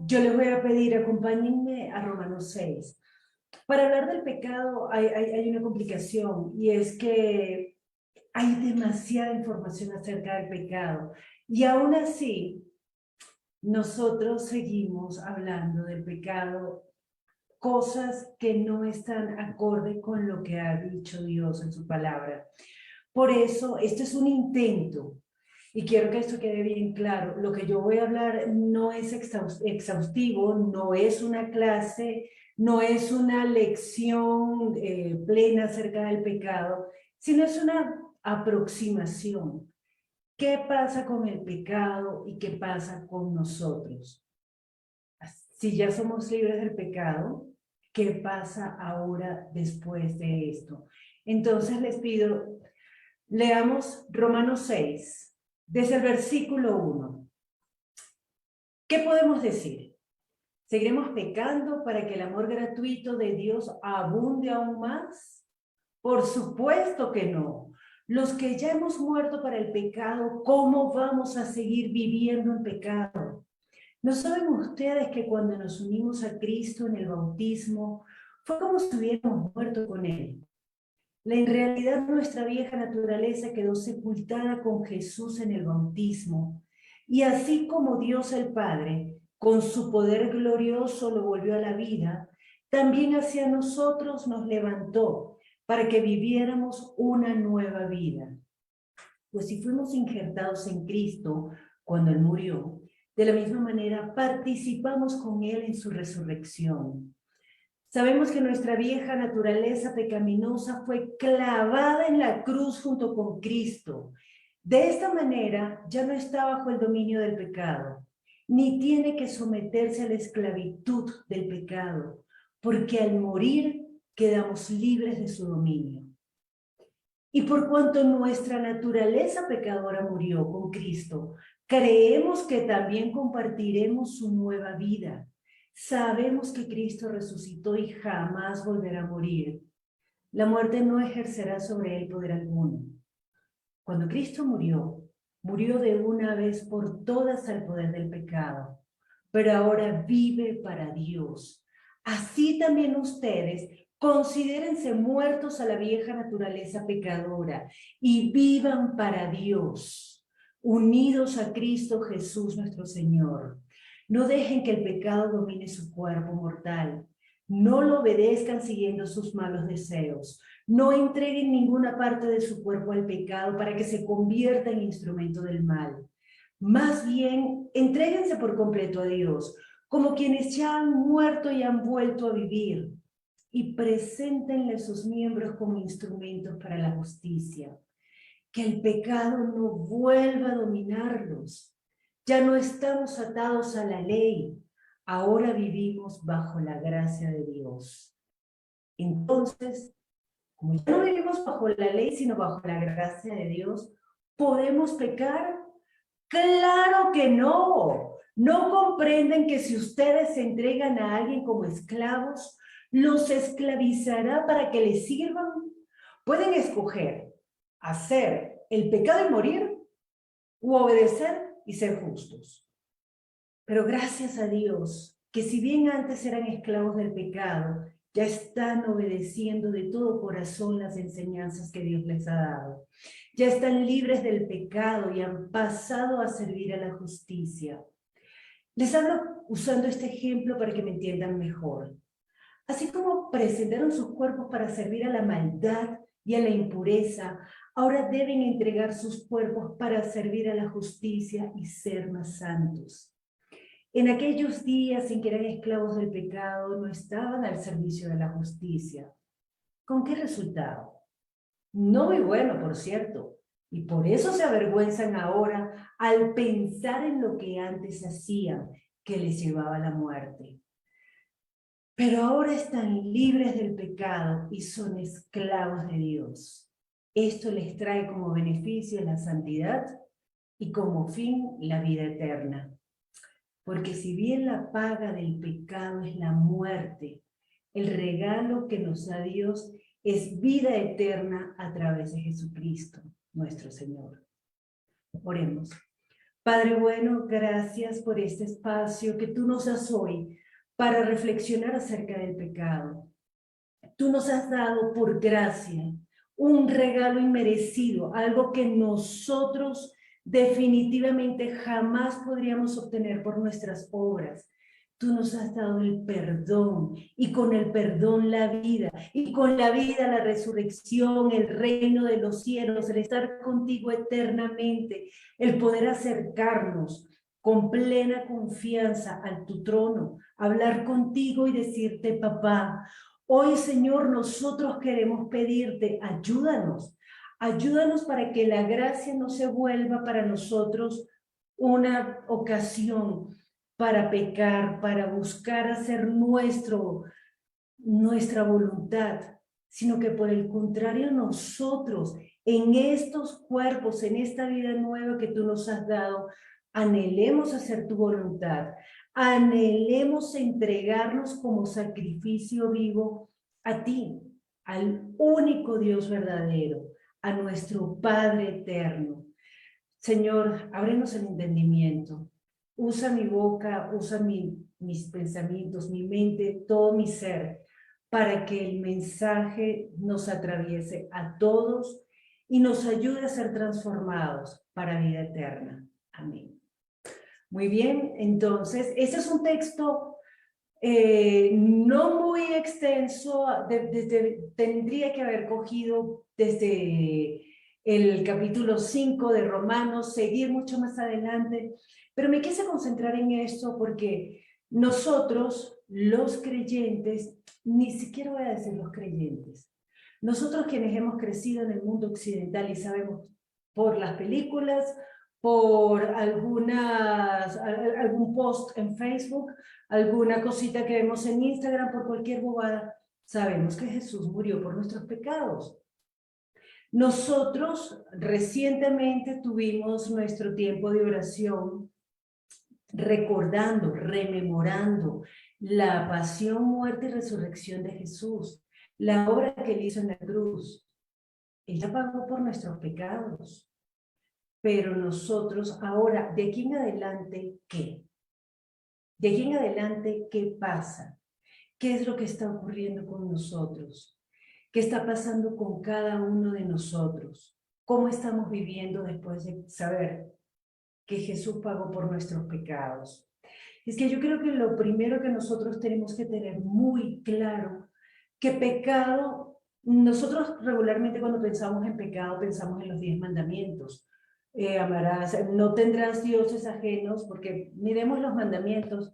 Yo les voy a pedir, acompáñenme a Romanos 6. Para hablar del pecado hay una complicación, y es que hay demasiada información acerca del pecado. Y aún así, nosotros seguimos hablando del pecado, cosas que no están acorde con lo que ha dicho Dios en su palabra. Por eso, esto es un intento, y quiero que esto quede bien claro. Lo que yo voy a hablar no es exhaustivo, no es una clase, no es una lección plena acerca del pecado, sino es una aproximación. ¿Qué pasa con el pecado y qué pasa con nosotros? Si ya somos libres del pecado, ¿qué pasa ahora después de esto? Entonces les pido, leamos Romanos 6, desde el versículo 1. ¿Qué podemos decir? ¿Seguiremos pecando para que el amor gratuito de Dios abunde aún más? Por supuesto que no. Los que ya hemos muerto para el pecado, ¿cómo vamos a seguir viviendo en pecado? ¿No saben ustedes que cuando nos unimos a Cristo en el bautismo, fue como si hubiéramos muerto con Él? En realidad, nuestra vieja naturaleza quedó sepultada con Jesús en el bautismo. Y así como Dios el Padre, con su poder glorioso, lo volvió a la vida, también hacia nosotros nos levantó para que viviéramos una nueva vida. Pues si fuimos injertados en Cristo cuando Él murió, de la misma manera participamos con Él en su resurrección. Sabemos que nuestra vieja naturaleza pecaminosa fue clavada en la cruz junto con Cristo. De esta manera ya no está bajo el dominio del pecado, ni tiene que someterse a la esclavitud del pecado, porque al morir quedamos libres de su dominio. Y por cuanto nuestra naturaleza pecadora murió con Cristo, creemos que también compartiremos su nueva vida. Sabemos que Cristo resucitó y jamás volverá a morir. La muerte no ejercerá sobre él poder alguno. Cuando Cristo murió, murió de una vez por todas al poder del pecado, pero ahora vive para Dios. Así también ustedes considérense muertos a la vieja naturaleza pecadora y vivan para Dios, unidos a Cristo Jesús nuestro Señor. No dejen que el pecado domine su cuerpo mortal. No lo obedezcan siguiendo sus malos deseos. No entreguen ninguna parte de su cuerpo al pecado para que se convierta en instrumento del mal. Más bien, entréguense por completo a Dios, como quienes ya han muerto y han vuelto a vivir, y preséntenle sus miembros como instrumentos para la justicia. Que el pecado no vuelva a dominarlos. Ya no estamos atados a la ley, ahora vivimos bajo la gracia de Dios. Entonces, como ya no vivimos bajo la ley, sino bajo la gracia de Dios, ¿podemos pecar? ¡Claro que no! ¿No comprenden que si ustedes se entregan a alguien como esclavos, los esclavizará para que les sirvan? Pueden escoger hacer el pecado y morir, u obedecer y ser justos. Pero gracias a Dios, que si bien antes eran esclavos del pecado, ya están obedeciendo de todo corazón las enseñanzas que Dios les ha dado. Ya están libres del pecado y han pasado a servir a la justicia. Les hablo usando este ejemplo para que me entiendan mejor. Así como presentaron sus cuerpos para servir a la maldad y a la impureza, ahora deben entregar sus cuerpos para servir a la justicia y ser más santos. En aquellos días en que eran esclavos del pecado, no estaban al servicio de la justicia. ¿Con qué resultado? No muy bueno, por cierto, y por eso se avergüenzan ahora al pensar en lo que antes hacían, que les llevaba a la muerte. Pero ahora están libres del pecado y son esclavos de Dios. Esto les trae como beneficio la santidad y como fin la vida eterna. Porque si bien la paga del pecado es la muerte, el regalo que nos da Dios es vida eterna a través de Jesucristo, nuestro Señor. Oremos. Padre bueno, gracias por este espacio que tú nos das hoy para reflexionar acerca del pecado. Tú nos has dado por gracia un regalo inmerecido, algo que nosotros definitivamente jamás podríamos obtener por nuestras obras. Tú nos has dado el perdón, y con el perdón la vida, y con la vida la resurrección, el reino de los cielos, el estar contigo eternamente, el poder acercarnos con plena confianza a tu trono, hablar contigo y decirte, papá. Hoy, Señor, nosotros queremos pedirte, ayúdanos, ayúdanos para que la gracia no se vuelva para nosotros una ocasión para pecar, para buscar hacer nuestra voluntad, sino que por el contrario nosotros, en estos cuerpos, en esta vida nueva que tú nos has dado, anhelemos hacer tu voluntad, anhelemos entregarnos como sacrificio vivo a ti, al único Dios verdadero, a nuestro Padre eterno. Señor, ábrenos el entendimiento, usa mi boca, usa mis pensamientos, mi mente, todo mi ser, para que el mensaje nos atraviese a todos y nos ayude a ser transformados para vida eterna. Amén. Muy bien, entonces, ese es un texto no muy extenso, tendría que haber cogido desde el capítulo 5 de Romanos, seguir mucho más adelante, pero me quise concentrar en esto porque nosotros, los creyentes, ni siquiera voy a decir los creyentes, nosotros quienes hemos crecido en el mundo occidental y sabemos por las películas, por algún post en Facebook, alguna cosita que vemos en Instagram, por cualquier bobada, sabemos que Jesús murió por nuestros pecados. Nosotros recientemente tuvimos nuestro tiempo de oración recordando, rememorando la pasión, muerte y resurrección de Jesús, la obra que él hizo en la cruz. Ella pagó por nuestros pecados. Pero nosotros ahora, de aquí en adelante, ¿qué? De aquí en adelante, ¿qué pasa? ¿Qué es lo que está ocurriendo con nosotros? ¿Qué está pasando con cada uno de nosotros? ¿Cómo estamos viviendo después de saber que Jesús pagó por nuestros pecados? Es que yo creo que lo primero que nosotros tenemos que tener muy claro, que pecado, nosotros regularmente cuando pensamos en pecado pensamos en los 10 mandamientos. Amarás, no tendrás dioses ajenos, porque miremos los mandamientos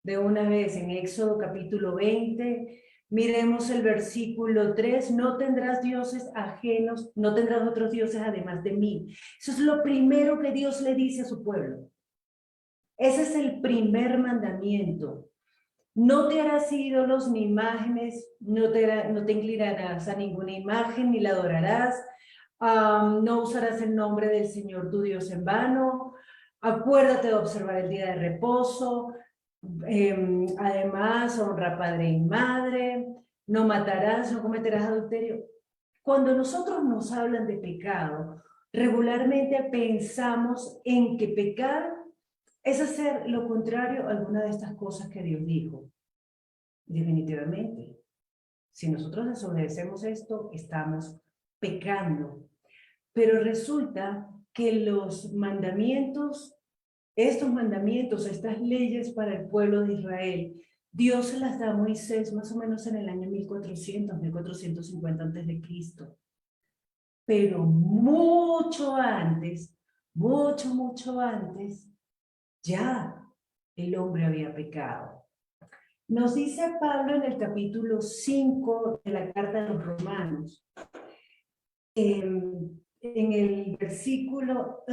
de una vez en Éxodo capítulo 20, miremos el versículo 3, no tendrás dioses ajenos, no tendrás otros dioses además de mí. Eso es lo primero que Dios le dice a su pueblo. Ese es el primer mandamiento. No te harás ídolos ni imágenes, no te inclinarás a ninguna imagen ni la adorarás, no usarás el nombre del Señor tu Dios en vano, acuérdate de observar el día de reposo, además honra padre y madre, no matarás, no cometerás adulterio. Cuando nosotros nos hablan de pecado, regularmente pensamos en que pecar es hacer lo contrario a alguna de estas cosas que Dios dijo. Definitivamente. Si nosotros desobedecemos esto, estamos pecando. Pero resulta que los mandamientos, estos mandamientos, estas leyes para el pueblo de Israel, Dios se las da a Moisés más o menos en el año 1400, 1450 a.C. Pero mucho antes, mucho antes, ya el hombre había pecado. Nos dice Pablo en el capítulo 5 de la carta de los Romanos, en el versículo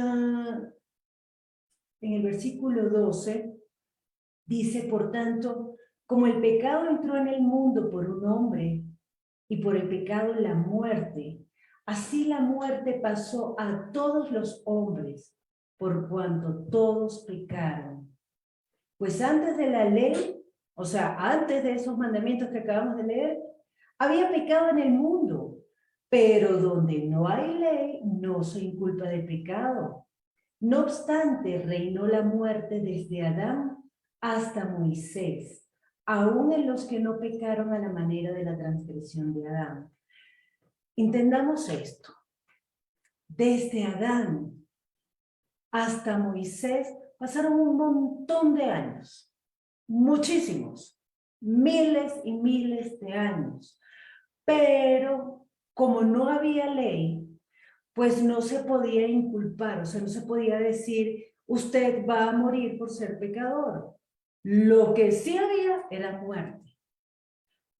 12, dice, por tanto, como el pecado entró en el mundo por un hombre, y por el pecado la muerte, así la muerte pasó a todos los hombres, por cuanto todos pecaron. Pues antes de la ley, o sea, antes de esos mandamientos que acabamos de leer, había pecado en el mundo, pero donde no hay ley, no se inculpa de pecado. No obstante, reinó la muerte desde Adán hasta Moisés, aún en los que no pecaron a la manera de la transgresión de Adán. Entendamos esto. Desde Adán hasta Moisés pasaron un montón de años, muchísimos, miles y miles de años. Pero como no había ley, pues no se podía inculpar, o sea, no se podía decir, usted va a morir por ser pecador. Lo que sí había era muerte.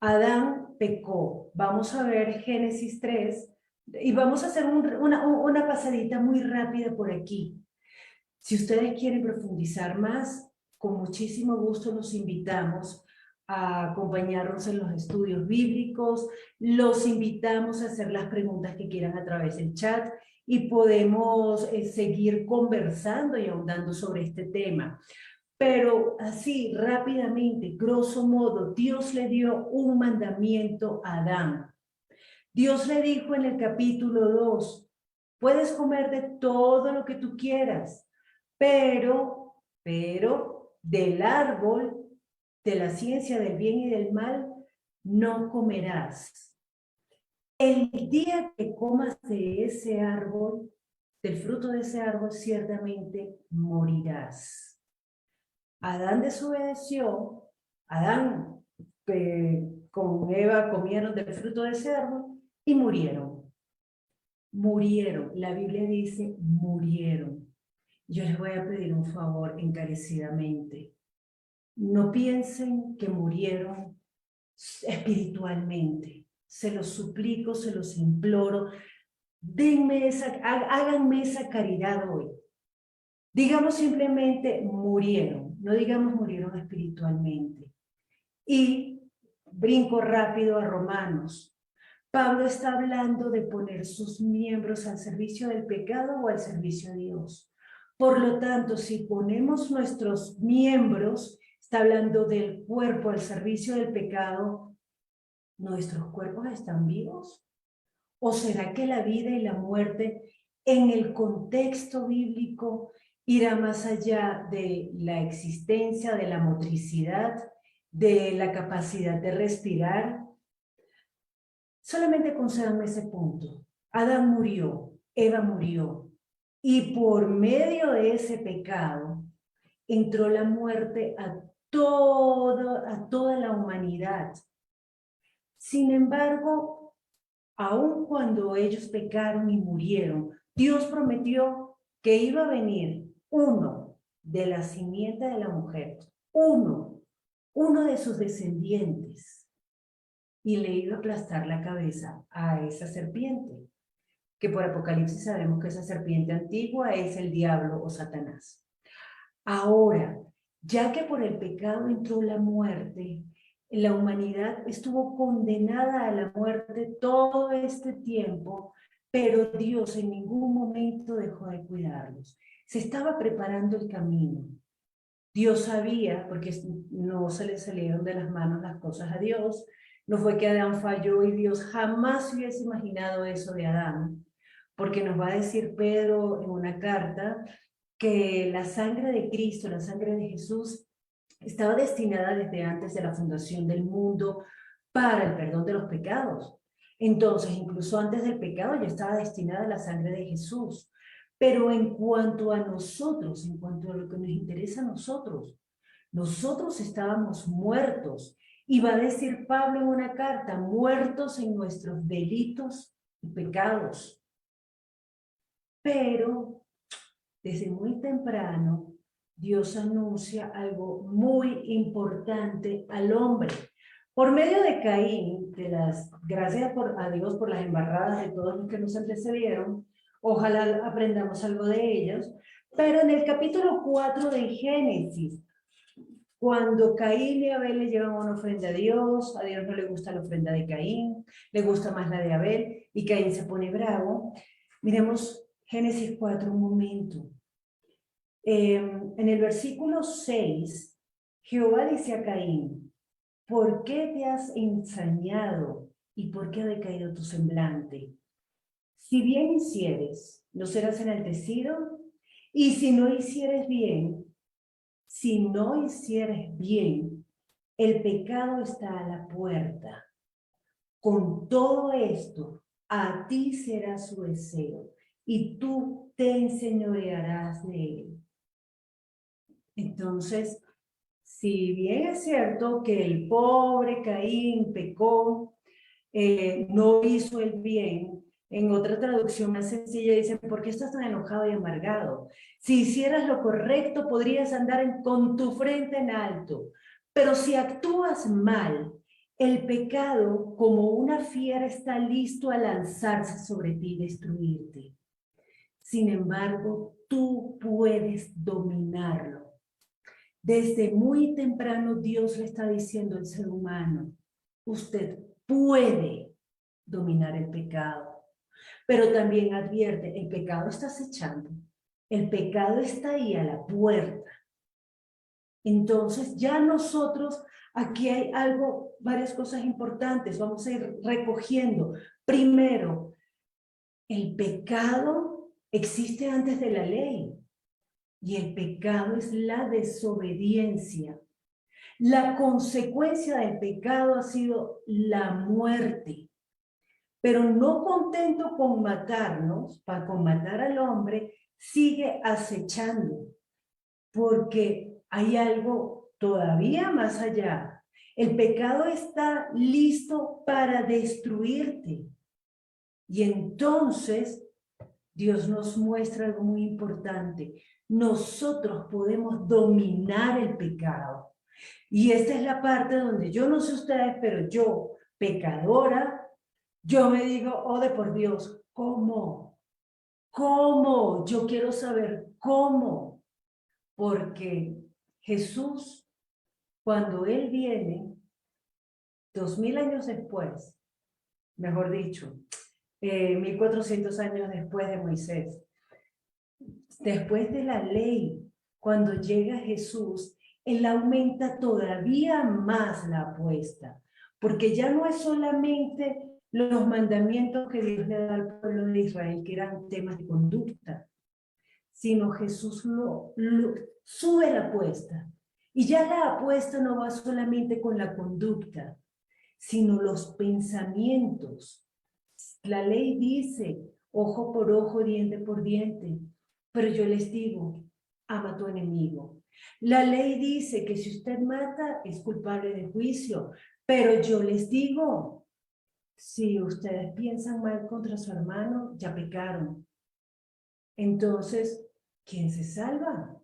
Adán pecó. Vamos a ver Génesis 3 y vamos a hacer una pasadita muy rápida por aquí. Si ustedes quieren profundizar más, con muchísimo gusto los invitamos a acompañarnos en los estudios bíblicos, los invitamos a hacer las preguntas que quieran a través del chat y podemos seguir conversando y ahondando sobre este tema. Pero así, rápidamente, grosso modo, Dios le dio un mandamiento a Adán. Dios le dijo en el capítulo 2, puedes comer de todo lo que tú quieras, pero del árbol de la ciencia del bien y del mal no comerás. El día que comas de ese árbol, del fruto de ese árbol, ciertamente morirás. Adán desobedeció, Adán con Eva comieron del fruto de ese árbol y murieron. Murieron, la Biblia dice murieron. Yo les voy a pedir un favor encarecidamente. No piensen que murieron espiritualmente. Se los suplico, se los imploro. Háganme esa caridad hoy. Digamos simplemente murieron, no digamos murieron espiritualmente. Y brinco rápido a Romanos. Pablo está hablando de poner sus miembros al servicio del pecado o al servicio de Dios. Por lo tanto, si ponemos nuestros miembros, está hablando del cuerpo al servicio del pecado, ¿nuestros cuerpos están vivos? ¿O será que la vida y la muerte en el contexto bíblico irá más allá de la existencia, de la motricidad, de la capacidad de respirar? Solamente concédanme ese punto. Adán murió, Eva murió, y por medio de ese pecado entró la muerte a toda la humanidad. Sin embargo, aun cuando ellos pecaron y murieron, Dios prometió que iba a venir uno de la simiente de la mujer, uno de sus descendientes, y le iba a aplastar la cabeza a esa serpiente, que por Apocalipsis sabemos que esa serpiente antigua es el diablo o Satanás. Ahora, ya que por el pecado entró la muerte, la humanidad estuvo condenada a la muerte todo este tiempo, pero Dios en ningún momento dejó de cuidarlos. Se estaba preparando el camino. Dios sabía, porque no se le salieron de las manos las cosas a Dios, no fue que Adán falló y Dios jamás hubiese imaginado eso de Adán, porque nos va a decir Pedro en una carta que la sangre de Cristo, la sangre de Jesús, estaba destinada desde antes de la fundación del mundo para el perdón de los pecados. Entonces, incluso antes del pecado ya estaba destinada la sangre de Jesús. Pero en cuanto a nosotros, en cuanto a lo que nos interesa a nosotros estábamos muertos. Y va a decir Pablo en una carta, muertos en nuestros delitos y pecados. Pero desde muy temprano, Dios anuncia algo muy importante al hombre. Por medio de Caín, gracias a Dios por las embarradas de todos los que nos antecedieron, ojalá aprendamos algo de ellos, pero en el capítulo 4 de Génesis, cuando Caín y Abel le llevan una ofrenda a Dios no le gusta la ofrenda de Caín, le gusta más la de Abel, y Caín se pone bravo. Miremos Génesis 4 un momento. En el versículo 6, Jehová dice a Caín, ¿por qué te has ensañado y por qué ha decaído tu semblante? Si bien hicieres, no serás enaltecido, Y si no hicieres bien, si no hicieres bien, el pecado está a la puerta. Con todo esto, a ti será su deseo, y tú te enseñorearás de él. Entonces, si bien es cierto que el pobre Caín pecó, no hizo el bien, en otra traducción más sencilla dice, ¿por qué estás tan enojado y amargado? Si hicieras lo correcto, podrías andar con tu frente en alto. Pero si actúas mal, el pecado, como una fiera, está listo a lanzarse sobre ti y destruirte. Sin embargo, tú puedes dominarlo. Desde muy temprano Dios le está diciendo al ser humano, usted puede dominar el pecado, pero también advierte, el pecado está acechando, el pecado está ahí a la puerta. Entonces ya nosotros, aquí hay algo, varias cosas importantes, vamos a ir recogiendo. Primero, el pecado existe antes de la ley y el pecado es la desobediencia. La consecuencia del pecado ha sido la muerte. Pero no contento con matarnos, con matar al hombre, sigue acechando, porque hay algo todavía más allá. El pecado está listo para destruirte. Y entonces Dios nos muestra algo muy importante. Nosotros podemos dominar el pecado. Y esta es la parte donde yo no sé ustedes, pero yo, pecadora, yo me digo, oh de por Dios, ¿cómo? ¿Cómo? Yo quiero saber cómo. Porque Jesús, cuando Él viene, 2000 años después, mejor dicho, 1400 años después de Moisés, después de la ley, cuando llega Jesús, Él aumenta todavía más la apuesta, porque ya no es solamente los mandamientos que Dios le da al pueblo de Israel, que eran temas de conducta, sino Jesús sube la apuesta. Y ya la apuesta no va solamente con la conducta, sino los pensamientos. La ley dice, ojo por ojo, diente por diente, pero yo les digo, ama a tu enemigo. La ley dice que si usted mata, es culpable de juicio, pero yo les digo, si ustedes piensan mal contra su hermano, ya pecaron. Entonces, ¿quién se salva?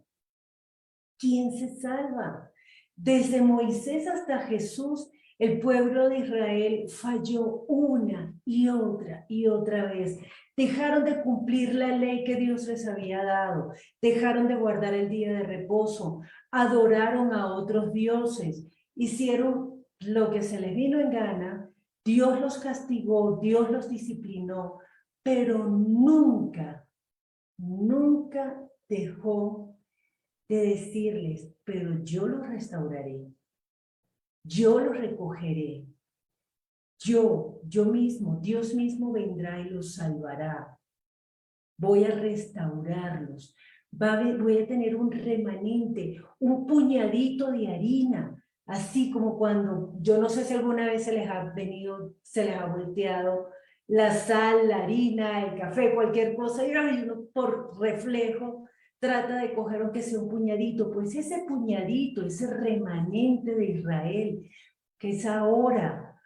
¿Quién se salva? Desde Moisés hasta Jesús, el pueblo de Israel falló una y otra vez. Dejaron de cumplir la ley que Dios les había dado. Dejaron de guardar el día de reposo. Adoraron a otros dioses. Hicieron lo que se les vino en gana. Dios los castigó, Dios los disciplinó, pero nunca, nunca dejó de decirles, pero yo los restauraré, yo los recogeré, yo mismo, Dios mismo vendrá y los salvará, voy a restaurarlos, voy a tener un remanente, un puñadito de harina, así como cuando, yo no sé si alguna vez se les ha venido, se les ha volteado la sal, la harina, el café, cualquier cosa, y uno por reflejo trata de coger aunque sea un puñadito, pues ese puñadito, ese remanente de Israel, que es ahora,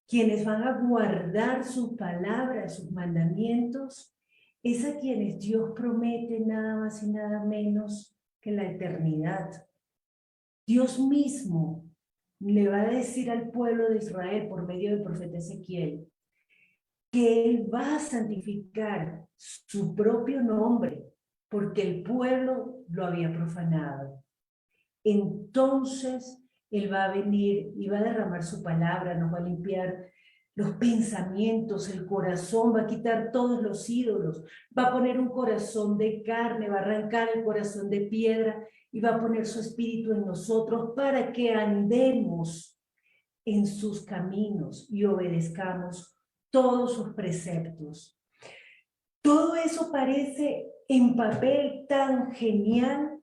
quienes van a guardar su palabra, sus mandamientos, es a quienes Dios promete nada más y nada menos que la eternidad. Dios mismo le va a decir al pueblo de Israel por medio del profeta Ezequiel que Él va a santificar su propio nombre porque el pueblo lo había profanado. Entonces Él va a venir y va a derramar su palabra, nos va a limpiar los pensamientos, el corazón, va a quitar todos los ídolos, va a poner un corazón de carne, va a arrancar el corazón de piedra y va a poner su espíritu en nosotros para que andemos en sus caminos y obedezcamos todos sus preceptos. Todo eso parece en papel tan genial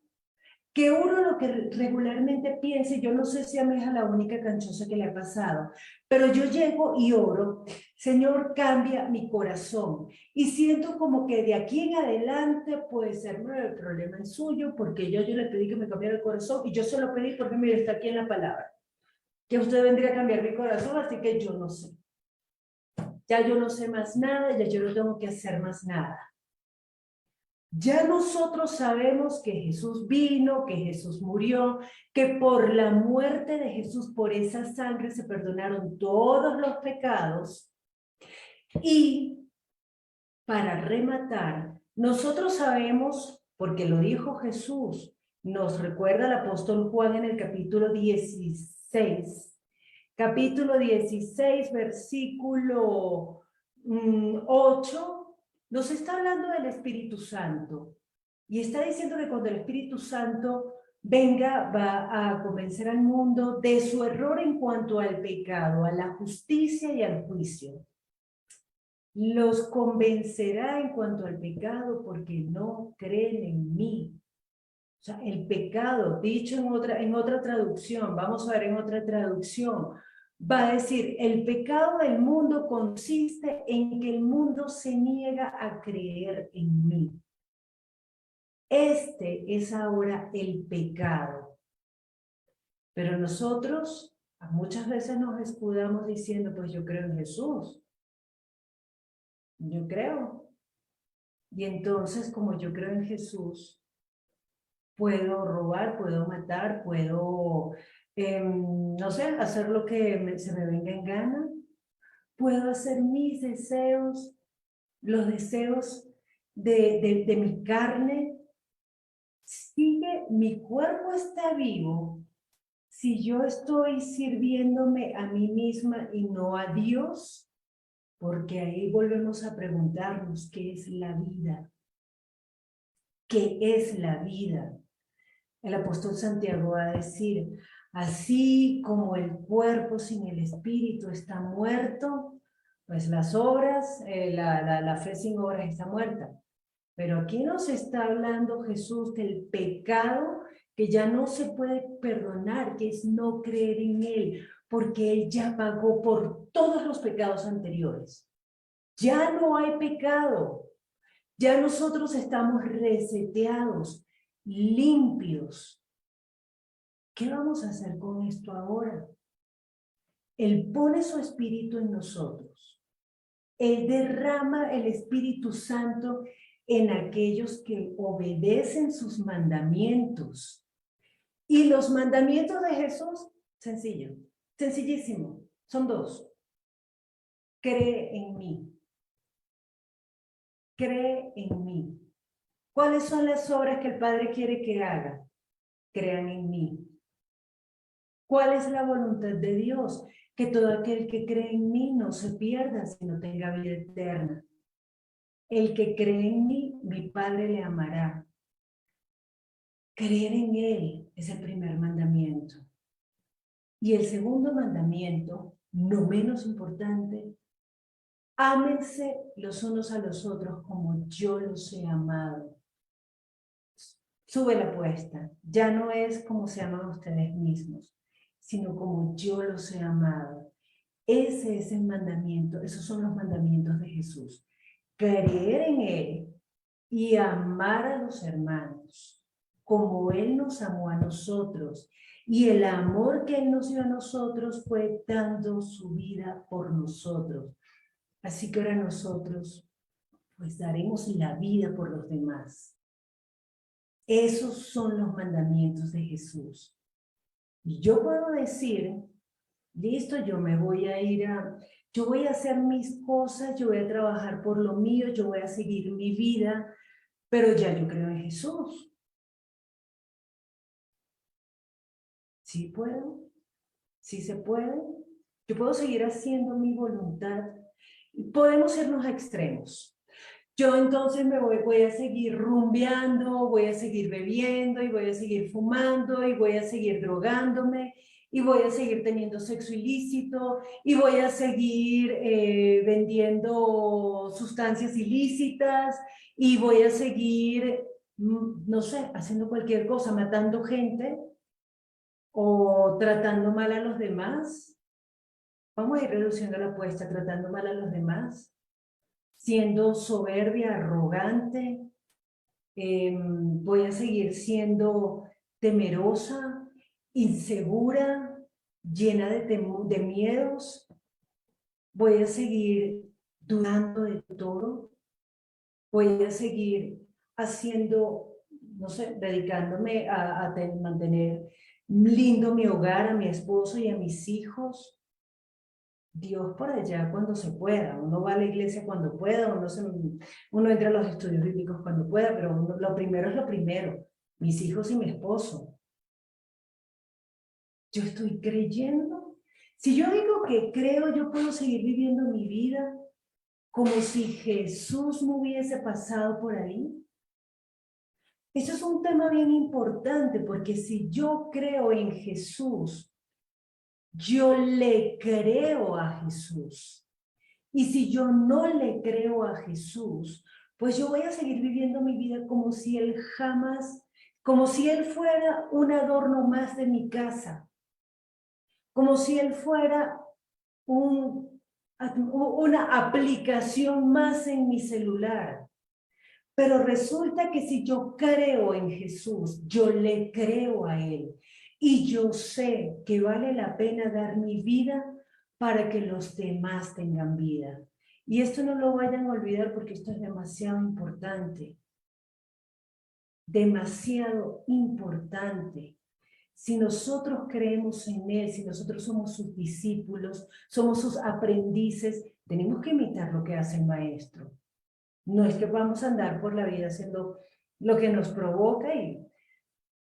que uno lo que regularmente piensa, y yo no sé si a mi hija la única canchosa que le ha pasado, pero yo llego y oro, Señor, cambia mi corazón. Y siento como que de aquí en adelante puede ser, no, el problema es suyo, porque yo le pedí que me cambiara el corazón, y yo se lo pedí porque, mire, está aquí en la palabra, que usted vendría a cambiar mi corazón, así que yo no sé. Ya yo no sé más nada, ya yo no tengo que hacer más nada. Ya nosotros sabemos que Jesús vino, que Jesús murió, que por la muerte de Jesús, por esa sangre se perdonaron todos los pecados. Y para rematar, nosotros sabemos, porque lo dijo Jesús, nos recuerda el apóstol Juan en el capítulo 16. Capítulo 16, versículo 8. Nos está hablando del Espíritu Santo y está diciendo que cuando el Espíritu Santo venga, va a convencer al mundo de su error en cuanto al pecado, a la justicia y al juicio. Los convencerá en cuanto al pecado porque no creen en mí. O sea, el pecado, dicho en otra traducción, vamos a ver en otra traducción, va a decir, el pecado del mundo consiste en que el mundo se niega a creer en mí. Este es ahora el pecado. Pero nosotros muchas veces nos escudamos diciendo, pues yo creo en Jesús. Yo creo. Y entonces, como yo creo en Jesús, puedo robar, puedo matar, puedo, no sé, hacer lo que se me venga en gana. Puedo hacer mis deseos, los deseos de mi carne. Sigue, mi cuerpo está vivo si yo estoy sirviéndome a mí misma y no a Dios, porque ahí volvemos a preguntarnos qué es la vida. ¿Qué es la vida? El apóstol Santiago va a decir, así como el cuerpo sin el espíritu está muerto, pues las obras, la fe sin obras está muerta. Pero aquí nos está hablando Jesús del pecado que ya no se puede perdonar, que es no creer en Él, porque Él ya pagó por todos los pecados anteriores. Ya no hay pecado. Ya nosotros estamos reseteados, limpios. ¿Qué vamos a hacer con esto ahora? Él pone su espíritu en nosotros. Él derrama el Espíritu Santo en aquellos que obedecen sus mandamientos. Y los mandamientos de Jesús, sencillo, sencillísimo, son dos. Cree en mí. Cree en mí. ¿Cuáles son las obras que el Padre quiere que haga? Crean en mí. ¿Cuál es la voluntad de Dios? Que todo aquel que cree en mí no se pierda, sino tenga vida eterna. El que cree en mí, mi Padre le amará. Creer en Él es el primer mandamiento. Y el segundo mandamiento, no menos importante, ámense los unos a los otros como yo los he amado. Sube la apuesta. Ya no es como se aman ustedes mismos, sino como yo los he amado. Ese es el mandamiento, esos son los mandamientos de Jesús. Creer en Él y amar a los hermanos, como Él nos amó a nosotros. Y el amor que Él nos dio a nosotros fue dando su vida por nosotros. Así que ahora nosotros, pues daremos la vida por los demás. Esos son los mandamientos de Jesús. Y yo puedo decir, listo, yo me voy a ir yo voy a hacer mis cosas, yo voy a trabajar por lo mío, yo voy a seguir mi vida, pero ya yo creo en Jesús. ¿Sí puedo? ¿Sí se puede? Yo puedo seguir haciendo mi voluntad. Podemos irnos a extremos. Yo entonces voy a seguir rumbeando, voy a seguir bebiendo y voy a seguir fumando y voy a seguir drogándome y voy a seguir teniendo sexo ilícito, y voy a seguir vendiendo sustancias ilícitas, y voy a seguir, no sé, haciendo cualquier cosa, matando gente o tratando mal a los demás. Vamos a ir reduciendo la apuesta, tratando mal a los demás, siendo soberbia, arrogante. Voy a seguir siendo temerosa, insegura, llena de miedos. Voy a seguir dudando de todo. Voy a seguir haciendo, no sé, dedicándome a mantener lindo mi hogar, a mi esposo y a mis hijos. Dios por allá cuando se pueda. Uno va a la iglesia cuando pueda, uno entra a los estudios bíblicos cuando pueda, pero lo primero es lo primero. Mis hijos y mi esposo. Yo estoy creyendo. Si yo digo que creo, yo puedo seguir viviendo mi vida como si Jesús no hubiese pasado por ahí. Eso es un tema bien importante, porque si yo creo en Jesús, yo le creo a Jesús. Y si yo no le creo a Jesús, pues yo voy a seguir viviendo mi vida como si Él jamás, como si Él fuera un adorno más de mi casa, como si Él fuera una aplicación más en mi celular. Pero resulta que si yo creo en Jesús, yo le creo a Él y yo sé que vale la pena dar mi vida para que los demás tengan vida. Y esto no lo vayan a olvidar porque esto es demasiado importante. Demasiado importante. Si nosotros creemos en Él, si nosotros somos sus discípulos, somos sus aprendices, tenemos que imitar lo que hace el Maestro. No es que vamos a andar por la vida haciendo lo que nos provoca y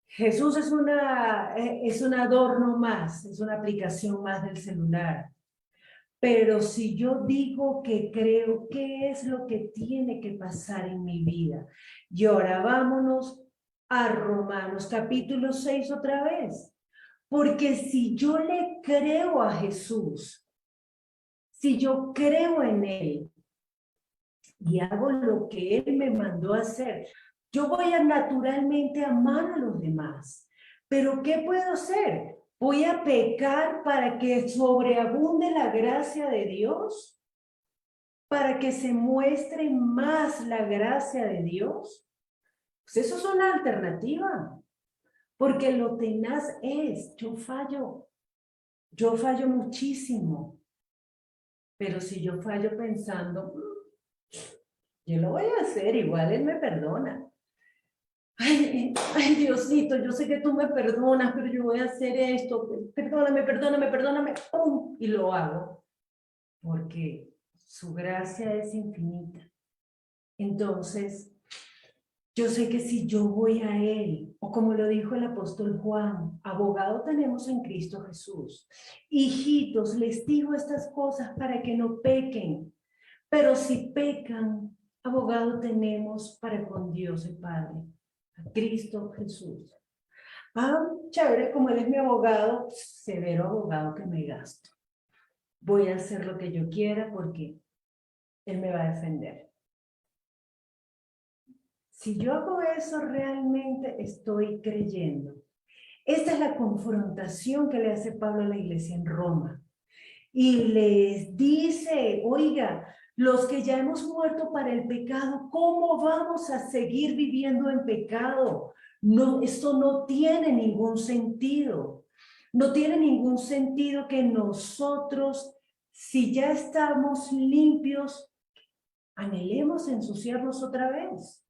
Jesús es un adorno más, es una aplicación más del celular. Pero si yo digo que creo, ¿qué es lo que tiene que pasar en mi vida? Y ahora vámonos a Romanos capítulo 6 otra vez. Porque si yo le creo a Jesús, si yo creo en Él, y hago lo que Él me mandó a hacer, yo voy a naturalmente amar a los demás. Pero ¿qué puedo hacer? ¿Voy a pecar para que sobreabunde la gracia de Dios? ¿Para que se muestre más la gracia de Dios? Pues eso es una alternativa. Porque lo tenaz es, yo fallo muchísimo. Pero si yo fallo pensando, yo lo voy a hacer, igual Él me perdona. Ay, Diosito, yo sé que tú me perdonas, pero yo voy a hacer esto. Perdóname, ¡pum! Y lo hago. Porque su gracia es infinita. Entonces, yo sé que si yo voy a Él, o como lo dijo el apóstol Juan, abogado tenemos en Cristo Jesús. Hijitos, les digo estas cosas para que no pequen. Pero si pecan, abogado tenemos para con Dios el Padre, a Cristo Jesús. Chévere, como Él es mi abogado, severo abogado que me gasto. Voy a hacer lo que yo quiera porque Él me va a defender. Si yo hago eso, realmente estoy creyendo. Esta es la confrontación que le hace Pablo a la iglesia en Roma. Y les dice, oiga, los que ya hemos muerto para el pecado, ¿cómo vamos a seguir viviendo en pecado? No, esto no tiene ningún sentido. No tiene ningún sentido que nosotros, si ya estamos limpios, anhelemos ensuciarnos otra vez.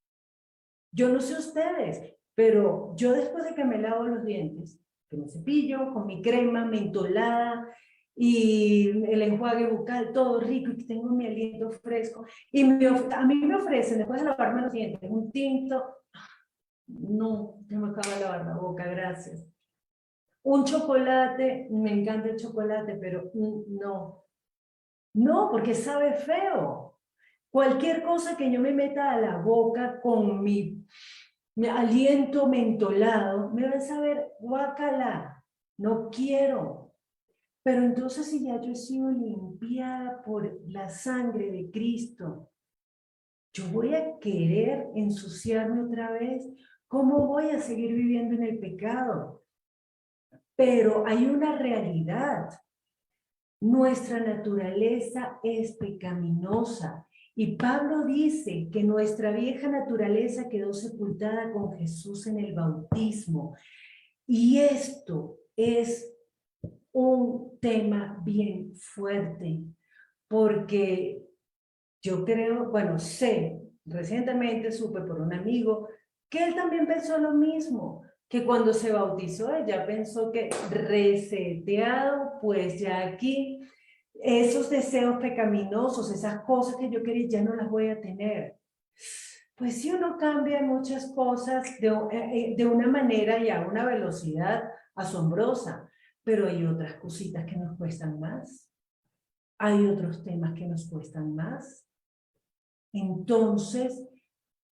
Yo no sé ustedes, pero yo después de que me lavo los dientes, que me cepillo con mi crema mentolada y el enjuague bucal, todo rico y que tengo mi aliento fresco, y a mí me ofrecen después de lavarme los dientes un tinto, no, yo me acabo de lavar la boca, gracias. Un chocolate, me encanta el chocolate, pero no, porque sabe feo. Cualquier cosa que yo me meta a la boca con mi aliento mentolado, me va a saber guacala. no quiero. Pero entonces si ya yo he sido limpiada por la sangre de Cristo, ¿yo voy a querer ensuciarme otra vez? ¿Cómo voy a seguir viviendo en el pecado? Pero hay una realidad. Nuestra naturaleza es pecaminosa. Y Pablo dice que nuestra vieja naturaleza quedó sepultada con Jesús en el bautismo. Y esto es un tema bien fuerte, porque yo creo, bueno, sé, recientemente supe por un amigo que él también pensó lo mismo, que cuando se bautizó ella pensó que reseteado, pues ya aquí, esos deseos pecaminosos, esas cosas que yo quería, ya no las voy a tener. Pues si uno cambia muchas cosas de una manera y a una velocidad asombrosa, pero hay otras cositas que nos cuestan más. Hay otros temas que nos cuestan más. Entonces,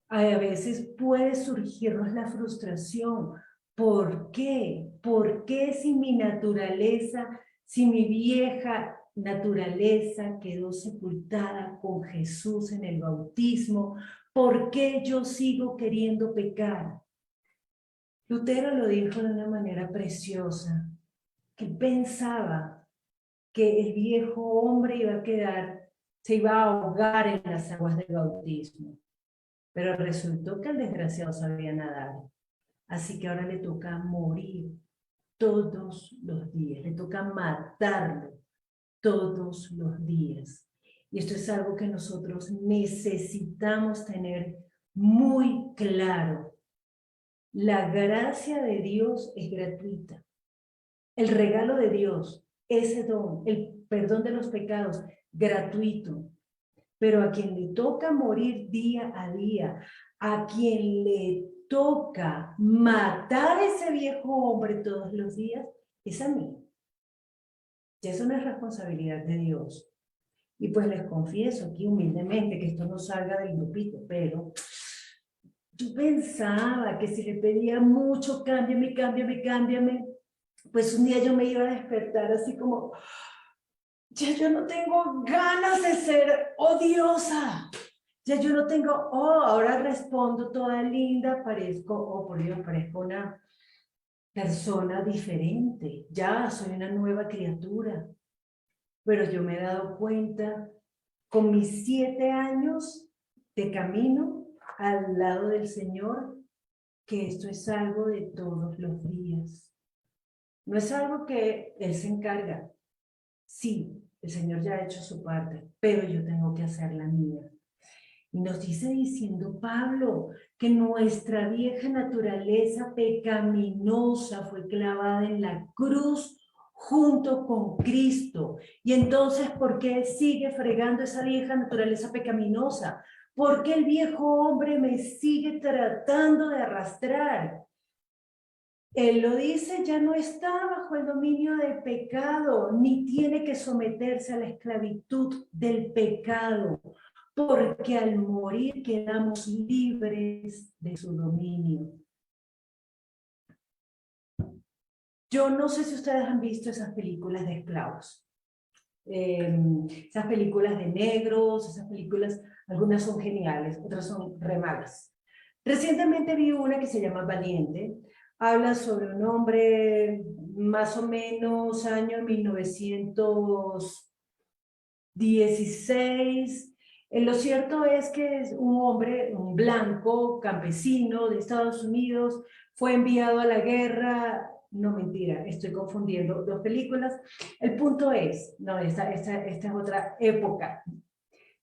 a veces puede surgirnos la frustración. ¿Por qué? ¿Por qué si mi naturaleza, si mi vieja naturaleza quedó sepultada con Jesús en el bautismo, por qué yo sigo queriendo pecar? Lutero lo dijo de una manera preciosa, que pensaba que el viejo hombre iba a quedar, se iba a ahogar en las aguas del bautismo. Pero resultó que el desgraciado sabía nadar. Así que ahora le toca morir todos los días. Le toca matarlo todos los días. Y esto es algo que nosotros necesitamos tener muy claro. La gracia de Dios es gratuita. El regalo de Dios, ese don, el perdón de los pecados, gratuito. Pero a quien le toca morir día a día, a quien le toca matar a ese viejo hombre todos los días, es a mí. Ya eso no es responsabilidad de Dios. Y pues les confieso aquí humildemente que esto no salga del grupito, pero yo pensaba que si le pedía mucho, cámbiame, cámbiame, cámbiame, pues un día yo me iba a despertar así como, ya yo no tengo ganas de ser odiosa. Ya yo no tengo, oh, ahora respondo toda linda, parezco, oh, por Dios, parezco una persona diferente. Ya soy una nueva criatura. Pero yo me he dado cuenta con mis 7 años de camino al lado del Señor que esto es algo de todos los días. No es algo que Él se encarga. Sí, el Señor ya ha hecho su parte, pero yo tengo que hacer la mía. Y nos dice diciendo Pablo que nuestra vieja naturaleza pecaminosa fue clavada en la cruz junto con Cristo. Y entonces, ¿por qué sigue fregando esa vieja naturaleza pecaminosa? Porque el viejo hombre me sigue tratando de arrastrar. Él lo dice, ya no está bajo el dominio del pecado, ni tiene que someterse a la esclavitud del pecado, porque al morir quedamos libres de su dominio. Yo no sé si ustedes han visto esas películas de esclavos, esas películas de negros, esas películas, algunas son geniales, otras son re malas. Recientemente vi una que se llama Valiente, habla sobre un hombre más o menos año 1916. Lo cierto es que es un hombre, un blanco, campesino de Estados Unidos, fue enviado a la guerra. No, mentira, estoy confundiendo dos películas. El punto es, no, esta es otra época,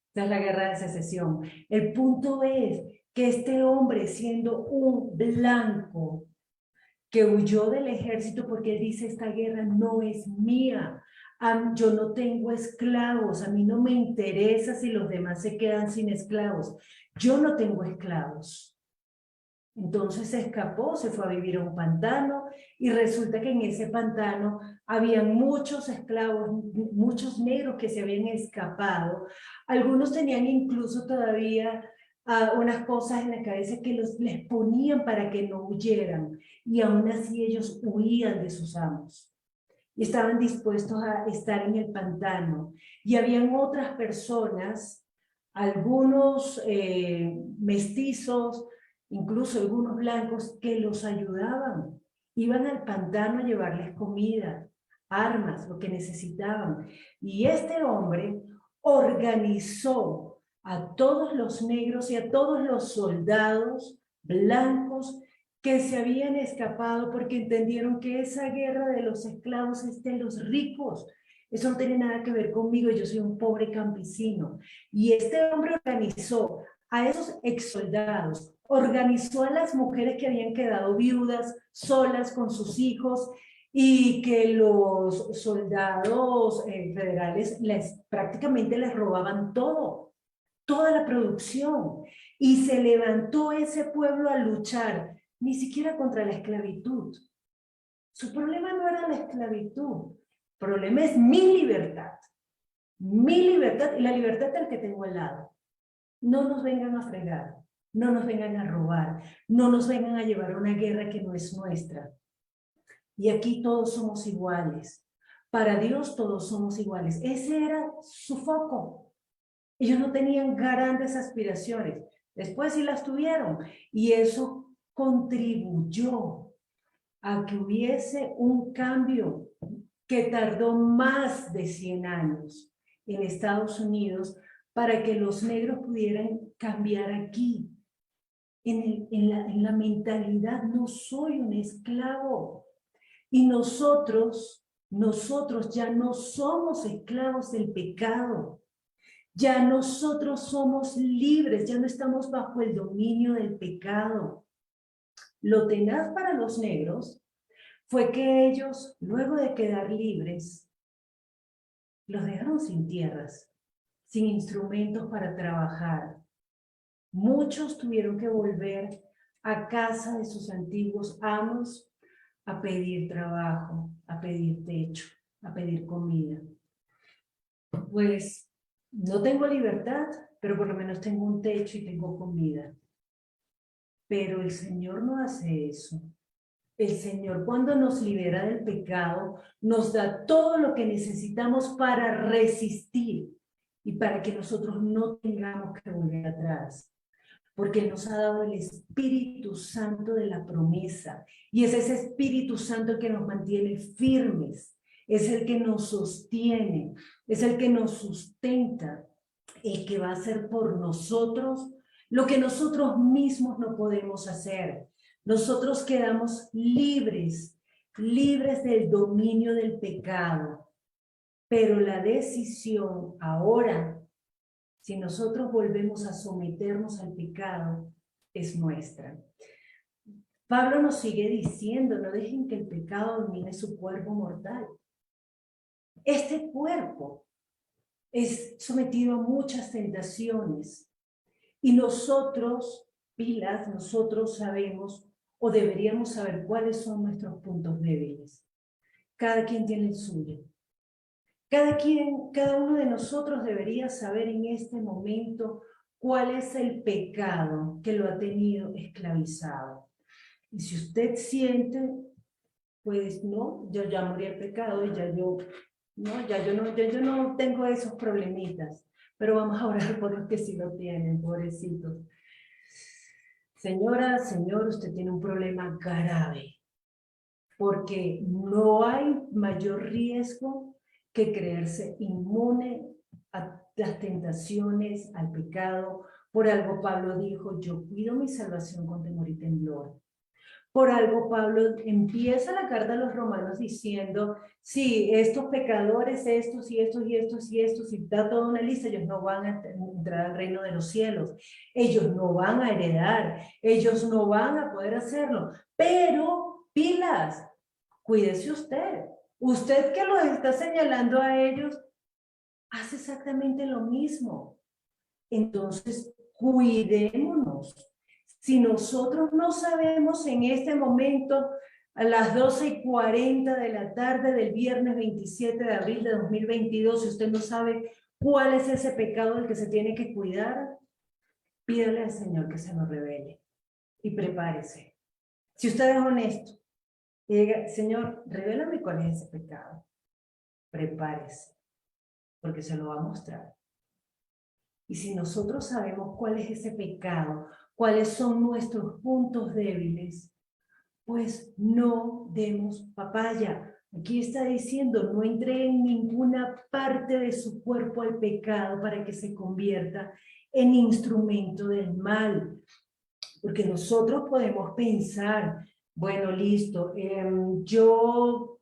esta es la guerra de secesión. El punto es que este hombre, siendo un blanco, que huyó del ejército porque él dice, esta guerra no es mía, yo no tengo esclavos, a mí no me interesa si los demás se quedan sin esclavos, yo no tengo esclavos. Entonces se escapó, se fue a vivir a un pantano y resulta que en ese pantano había muchos esclavos, muchos negros que se habían escapado. Algunos tenían incluso todavía unas cosas en la cabeza que les ponían para que no huyeran y aún así ellos huían de sus amos. y estaban dispuestos a estar en el pantano. Y habían otras personas, algunos mestizos, incluso algunos blancos, que los ayudaban. Iban al pantano a llevarles comida, armas, lo que necesitaban. Y este hombre organizó a todos los negros y a todos los soldados blancos que se habían escapado porque entendieron que esa guerra de los esclavos es de los ricos. Eso no tiene nada que ver conmigo, yo soy un pobre campesino. Y este hombre organizó a esos ex soldados, organizó a las mujeres que habían quedado viudas, solas con sus hijos, y que los soldados federales prácticamente les robaban todo, toda la producción. Y se levantó ese pueblo a luchar, ni siquiera contra la esclavitud. Su problema no era la esclavitud, el problema es mi libertad y la libertad del que tengo al lado. No nos vengan a fregar, no nos vengan a robar, no nos vengan a llevar a una guerra que no es nuestra. Y aquí todos somos iguales. Para Dios todos somos iguales. Ese era su foco. Ellos no tenían grandes aspiraciones. Después sí las tuvieron. Y eso contribuyó a que hubiese un cambio que tardó más de 100 años en Estados Unidos para que los negros pudieran cambiar aquí. En la mentalidad, no soy un esclavo. Y nosotros ya no somos esclavos del pecado. Ya nosotros somos libres, ya no estamos bajo el dominio del pecado. Lo tenaz para los negros fue que ellos, luego de quedar libres, los dejaron sin tierras, sin instrumentos para trabajar. Muchos tuvieron que volver a casa de sus antiguos amos a pedir trabajo, a pedir techo, a pedir comida. Pues no tengo libertad, pero por lo menos tengo un techo y tengo comida. Pero el Señor no hace eso. El Señor, cuando nos libera del pecado, nos da todo lo que necesitamos para resistir y para que nosotros no tengamos que volver atrás. Porque nos ha dado el Espíritu Santo de la promesa. Y es ese Espíritu Santo el que nos mantiene firmes, es el que nos sostiene, es el que nos sustenta, el que va a hacer por nosotros lo que nosotros mismos no podemos hacer. Nosotros quedamos libres, libres del dominio del pecado. Pero la decisión ahora, si nosotros volvemos a someternos al pecado, es nuestra. Pablo nos sigue diciendo, no dejen que el pecado domine su cuerpo mortal. Este cuerpo es sometido a muchas tentaciones y nosotros, pilas, nosotros sabemos o deberíamos saber cuáles son nuestros puntos débiles. Cada quien tiene el suyo. Cada uno de nosotros debería saber en este momento cuál es el pecado que lo ha tenido esclavizado. Y si usted siente, pues no, yo ya morí el pecado y ya yo no tengo esos problemitas. Pero vamos a orar por los que sí lo tienen, pobrecitos. Señora, señor, usted tiene un problema grave, porque no hay mayor riesgo que creerse inmune a las tentaciones, al pecado. Por algo Pablo dijo, yo cuido mi salvación con temor y temblor. Por algo Pablo empieza la carta a los romanos diciendo, sí, estos pecadores, estos y estos y estos y estos, y da toda una lista, ellos no van a entrar al reino de los cielos, ellos no van a heredar, ellos no van a poder hacerlo, pero pilas, cuídese usted. Usted que los está señalando a ellos, hace exactamente lo mismo. Entonces, cuidémonos. Si nosotros no sabemos en este momento, a las 12:40 de la tarde del viernes 27 de abril de 2022, si usted no sabe cuál es ese pecado del que se tiene que cuidar, pídale al Señor que se nos revele y prepárese. Si usted es honesto y diga, Señor, revélame cuál es ese pecado. Prepárese, porque se lo va a mostrar. Y si nosotros sabemos cuál es ese pecado, cuáles son nuestros puntos débiles, pues no demos papaya. Aquí está diciendo, no entreguen ninguna parte de su cuerpo al pecado para que se convierta en instrumento del mal. Porque nosotros podemos pensar, bueno, listo, yo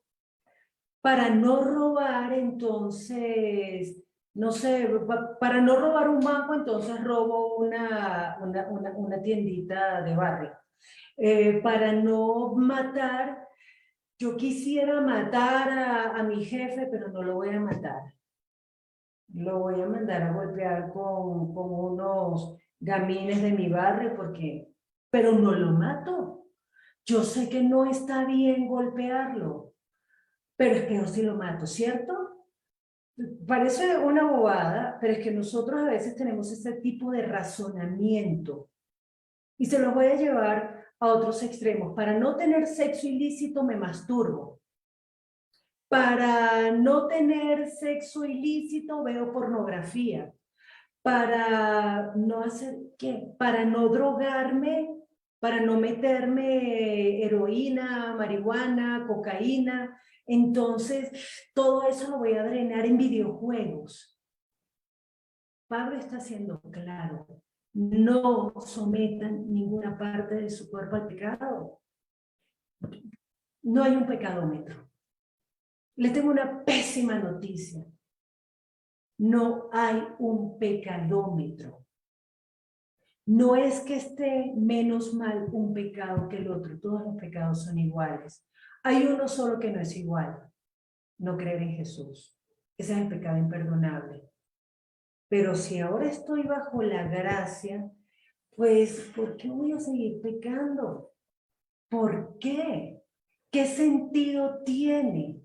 para no robar, entonces, no sé, para no robar un banco, entonces robo una tiendita de barrio. Para no matar, yo quisiera matar a mi jefe, pero no lo voy a matar. Lo voy a mandar a golpear con unos gamines de mi barrio, pero no lo mato. Yo sé que no está bien golpearlo, pero es peor si lo mato, ¿cierto? Parece una bobada, pero es que nosotros a veces tenemos ese tipo de razonamiento y se los voy a llevar a otros extremos. Para no tener sexo ilícito me masturbo. Para no tener sexo ilícito veo pornografía. Para no hacer, ¿qué? Para no drogarme, para no meterme heroína, marihuana, cocaína. Entonces, todo eso lo voy a drenar en videojuegos. Pablo está siendo claro. No sometan ninguna parte de su cuerpo al pecado. No hay un pecadómetro. Les tengo una pésima noticia. No hay un pecadómetro. No es que esté menos mal un pecado que el otro. Todos los pecados son iguales. Hay uno solo que no es igual. No creer en Jesús. Ese es el pecado imperdonable. Pero si ahora estoy bajo la gracia, pues, ¿por qué voy a seguir pecando? ¿Por qué? ¿Qué sentido tiene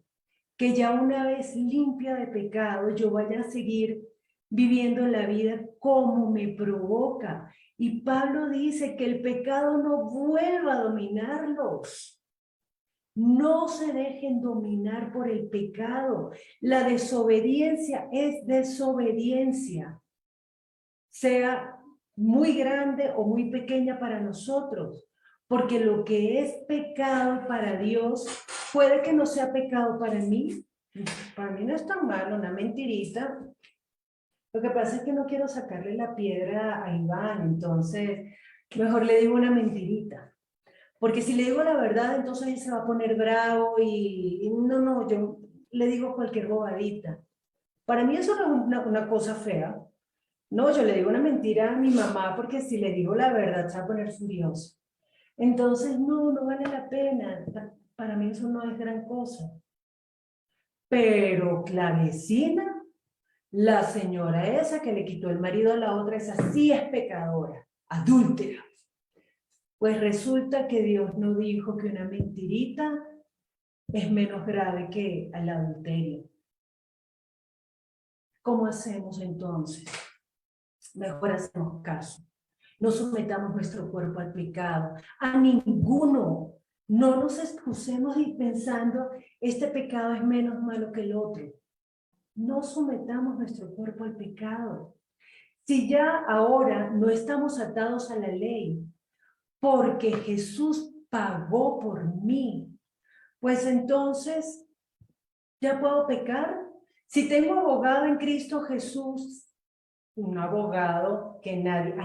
que ya una vez limpia de pecado yo vaya a seguir viviendo la vida como me provoca? Y Pablo dice que el pecado no vuelva a dominarlos. No se dejen dominar por el pecado. La desobediencia es desobediencia, sea muy grande o muy pequeña para nosotros, porque lo que es pecado para Dios puede que no sea pecado para mí. Para mí no es tan malo, una mentirita. Lo que pasa es que no quiero sacarle la piedra a Iván, entonces mejor le digo una mentirita. Porque si le digo la verdad, entonces él se va a poner bravo y no, yo le digo cualquier bobadita. Para mí eso no es una cosa fea. No, yo le digo una mentira a mi mamá porque si le digo la verdad se va a poner furioso. Entonces, no vale la pena. Para mí eso no es gran cosa. Pero la vecina, la señora esa que le quitó el marido a la otra, esa sí es pecadora, adúltera. Pues resulta que Dios no dijo que una mentirita es menos grave que el adulterio. ¿Cómo hacemos entonces? Mejor hacemos caso. No sometamos nuestro cuerpo al pecado, a ninguno. No nos excusemos y pensando, este pecado es menos malo que el otro. No sometamos nuestro cuerpo al pecado. Si ya ahora no estamos atados a la ley, porque Jesús pagó por mí, pues entonces, ¿ya puedo pecar? Si tengo abogado en Cristo Jesús, un abogado que nadie,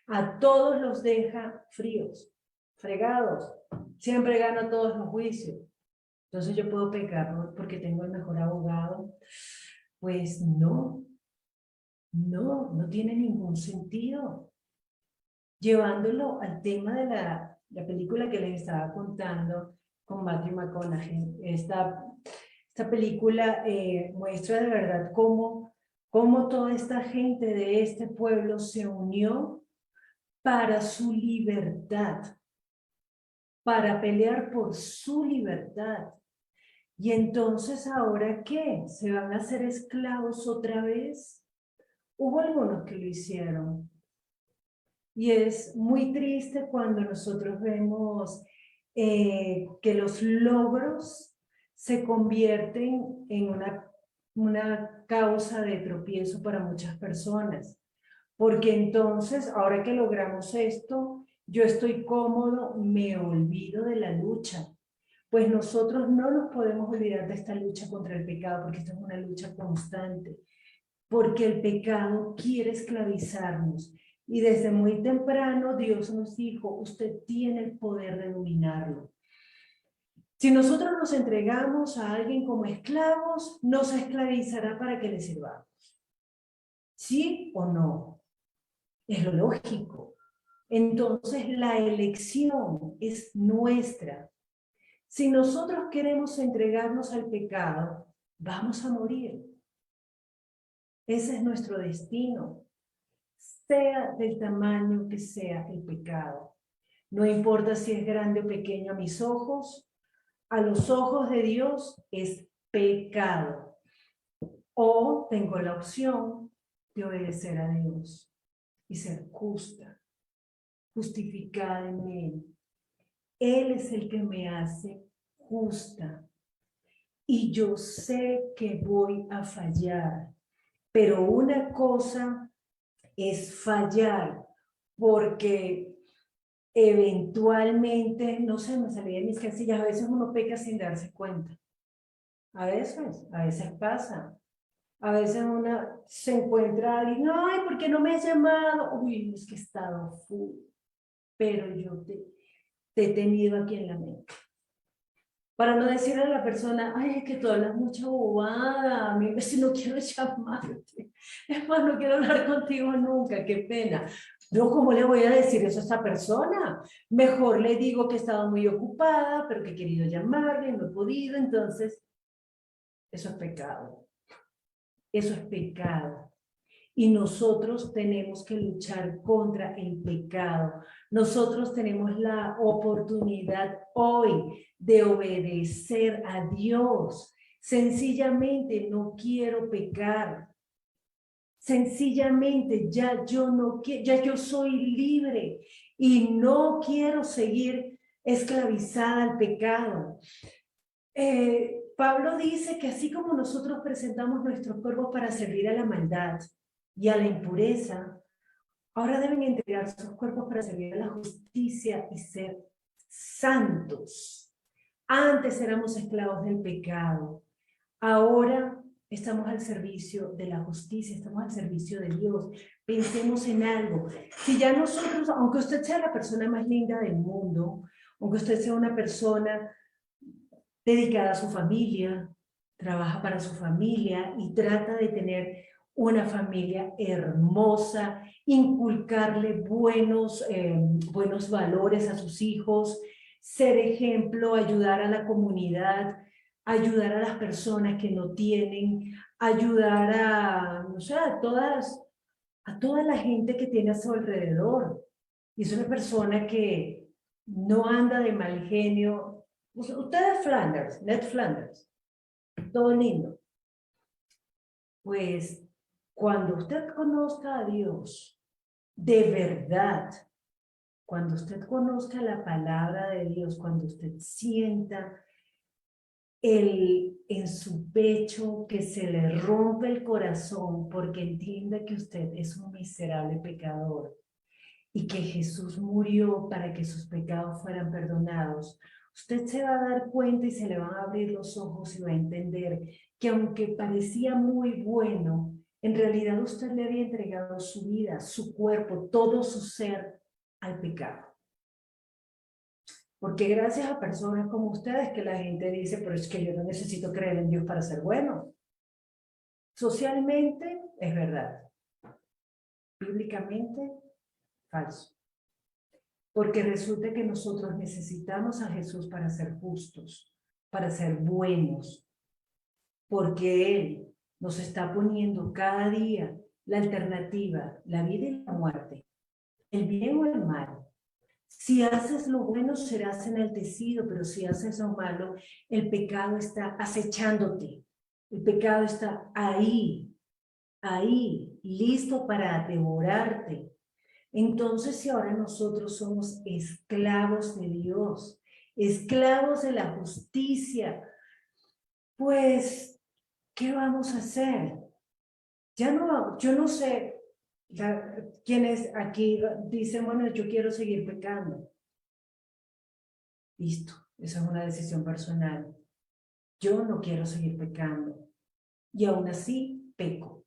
a todos los deja fríos, fregados, siempre gana todos los juicios. Entonces yo puedo pecar porque tengo el mejor abogado. Pues no tiene ningún sentido. Llevándolo al tema de la película que les estaba contando con Matthew McConaughey, esta película muestra de verdad cómo toda esta gente de este pueblo se unió para su libertad, para pelear por su libertad. Y entonces, ¿ahora qué? ¿Se van a hacer esclavos otra vez? Hubo algunos que lo hicieron. Y es muy triste cuando nosotros vemos que los logros se convierten en una causa de tropiezo para muchas personas. Porque entonces, ahora que logramos esto, yo estoy cómodo, me olvido de la lucha. Pues nosotros no nos podemos olvidar de esta lucha contra el pecado, porque esta es una lucha constante. Porque el pecado quiere esclavizarnos. Y desde muy temprano Dios nos dijo, usted tiene el poder de dominarlo. Si nosotros nos entregamos a alguien como esclavos, nos esclavizará para que le sirvamos. ¿Sí o no? Es lo lógico. Entonces la elección es nuestra. Si nosotros queremos entregarnos al pecado, vamos a morir. Ese es nuestro destino. Sea del tamaño que sea el pecado. No importa si es grande o pequeño a mis ojos, a los ojos de Dios es pecado. O tengo la opción de obedecer a Dios y ser justa, justificada en Él. Él es el que me hace justa. Y yo sé que voy a fallar, pero una cosa es fallar, porque eventualmente, no sé, me salí de mis casillas, a veces uno peca sin darse cuenta. A veces pasa. A veces uno se encuentra a alguien, ay, ¿por qué no me has llamado? Uy, es que he estado full, pero yo te he tenido aquí en la mente. Para no decirle a la persona, ay, es que tú hablas mucha bobada, a mí si no quiero llamarte. Es más, no quiero hablar contigo nunca, qué pena. Yo, ¿cómo le voy a decir eso a esta persona? Mejor le digo que he estado muy ocupada, pero que he querido llamarle, no he podido, entonces, eso es pecado. Eso es pecado. Y nosotros tenemos que luchar contra el pecado. Nosotros tenemos la oportunidad hoy de obedecer a Dios. Sencillamente no quiero pecar. Sencillamente ya yo no quiero, ya yo soy libre y no quiero seguir esclavizada al pecado. Pablo dice que así como nosotros presentamos nuestros cuerpos para servir a la maldad y a la impureza, ahora deben entregar sus cuerpos para servir a la justicia y ser santos. Antes éramos esclavos del pecado, ahora estamos al servicio de la justicia, estamos al servicio de Dios. Pensemos en algo. Si ya nosotros, aunque usted sea la persona más linda del mundo, aunque usted sea una persona dedicada a su familia, trabaja para su familia y trata de tener una familia hermosa, inculcarle buenos valores a sus hijos, ser ejemplo, ayudar a la comunidad, ayudar a las personas que no tienen, ayudar a, no sé, a toda la gente que tiene a su alrededor. Y es una persona que no anda de mal genio. Usted es Flanders, Ned Flanders, todo lindo. Pues cuando usted conozca a Dios, de verdad, cuando usted conozca la palabra de Dios, cuando usted sienta en su pecho que se le rompe el corazón porque entiende que usted es un miserable pecador y que Jesús murió para que sus pecados fueran perdonados, usted se va a dar cuenta y se le van a abrir los ojos y va a entender que aunque parecía muy bueno, en realidad usted le había entregado su vida, su cuerpo, todo su ser al pecado. Porque gracias a personas como ustedes que la gente dice, pero es que yo no necesito creer en Dios para ser bueno. Socialmente es verdad. Bíblicamente, falso. Porque resulta que nosotros necesitamos a Jesús para ser justos, para ser buenos, porque Él nos está poniendo cada día la alternativa, la vida y la muerte, el bien o el mal. Si haces lo bueno serás enaltecido, pero si haces lo malo, el pecado está acechándote. El pecado está ahí, listo para devorarte. Entonces, si ahora nosotros somos esclavos de Dios, esclavos de la justicia. Pues, ¿qué vamos a hacer? Ya no, yo no sé quienes aquí dicen, bueno, yo quiero seguir pecando. Listo, esa es una decisión personal. Yo no quiero seguir pecando. Y aún así peco.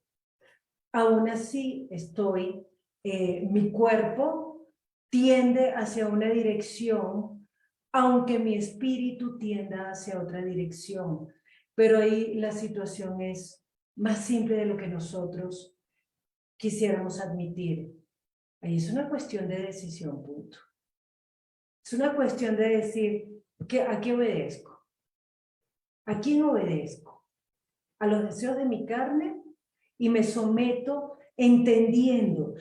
Aún así estoy, mi cuerpo tiende hacia una dirección, aunque mi espíritu tienda hacia otra dirección. Pero ahí la situación es más simple de lo que nosotros quisiéramos admitir. Ahí es una cuestión de decisión, punto. Es una cuestión de decir, ¿a qué obedezco? ¿A quién obedezco? ¿A los deseos de mi carne? Y me someto entendiendo.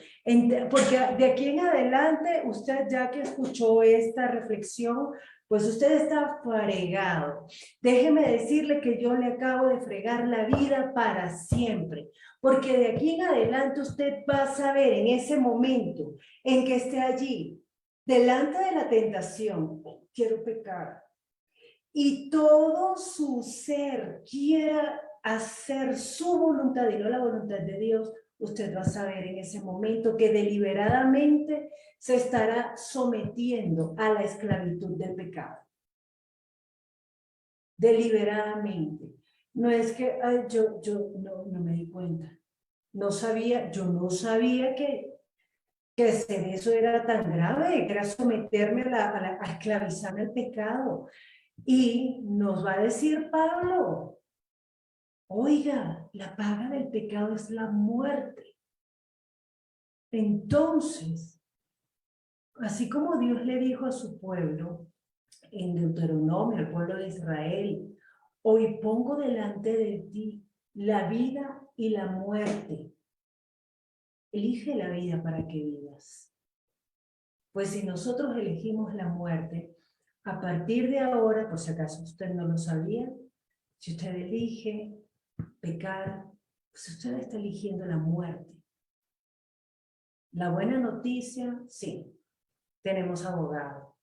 Porque de aquí en adelante, usted ya que escuchó esta reflexión, pues usted está fregado. Déjeme decirle que yo le acabo de fregar la vida para siempre. Porque de aquí en adelante usted va a saber en ese momento en que esté allí, delante de la tentación, quiero pecar. Y todo su ser quiera hacer su voluntad y no la voluntad de Dios, usted va a saber en ese momento que deliberadamente se estará sometiendo a la esclavitud del pecado. Deliberadamente. No es que ay, yo no me di cuenta. No sabía, yo no sabía que hacer eso era tan grave, que era someterme a esclavizarme al pecado. Y nos va a decir Pablo, oiga, la paga del pecado es la muerte. Entonces, así como Dios le dijo a su pueblo en Deuteronomio, al pueblo de Israel, hoy pongo delante de ti la vida y la muerte. Elige la vida para que vivas. Pues si nosotros elegimos la muerte, a partir de ahora, por si acaso usted no lo sabía, si usted elige pecar, pues usted está eligiendo la muerte. La buena noticia, sí, tenemos abogado,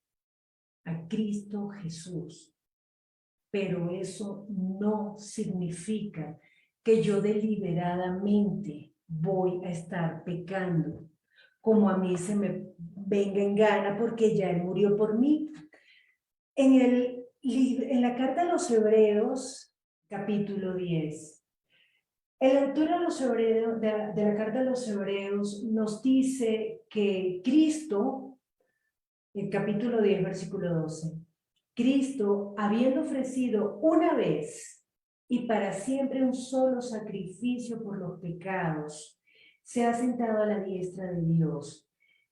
a Cristo Jesús. Pero eso no significa que yo deliberadamente voy a estar pecando como a mí se me venga en gana porque ya Él murió por mí. En la carta a los Hebreos, capítulo 10, el autor de la carta a los Hebreos nos dice que Cristo, el capítulo 10, versículo 12, Cristo, habiendo ofrecido una vez y para siempre un solo sacrificio por los pecados, se ha sentado a la diestra de Dios.